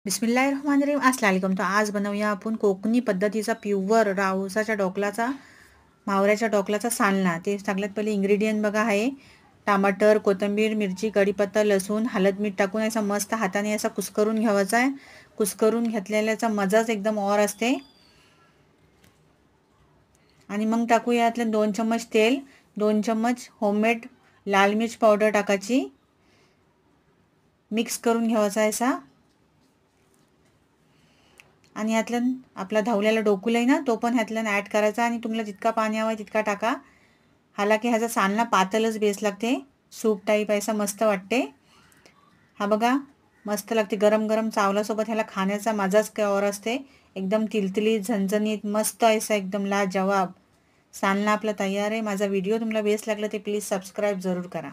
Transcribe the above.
बिस्मिल्लाहिर्रहमानिर्रहीम अस्सलाम वालेकुम। तो आज बनवूया आपण कोकणी पद्धतीचा प्युअर रावसाच्या डोकलाचा मावऱ्याच्या डोकलाचा सालना। ते सगळ्यात पहिले इन्ग्रेडियंट बघा आहे टमाटर, कोथिंबीर, मिरची, कढीपत्ता, लसूण, हळद, मीठ टाकून असा मस्त हाताने असा कुस्करून घ्यायचा आहे। कुस्करून घेतलेल्याचा मजाच एकदम और असते। आणि मग टाकूया यातले 2 चम्मच तेल, 2 चम्मच होममेड लाल मिर्च पावडर टाकायची। मिक्स करून घ्यायचा आहे असा। आणि यातलं आपला धावलेला डोकूल आहे ना तो पण ह्यातलं ॲड करायचा आणि तुम्हाला जितका पाणी हवं तितका टाका। हालाकी ह्याचा सालना पातळच बेस लागते, सूप टाईप असा मस्त वाटते। हा बघा मस्त लागते गरम गरम चावल्यासोबत ह्याला खाण्याचा मजाच काय और असते। एकदम तिलतिलीत झणझणीत मस्त असा एकदम लाजवाब सालना आपला तयार आहे। माझा व्हिडिओ तुम्हाला बेस्ट लागला ते प्लीज सबस्क्राईब जरूर करा।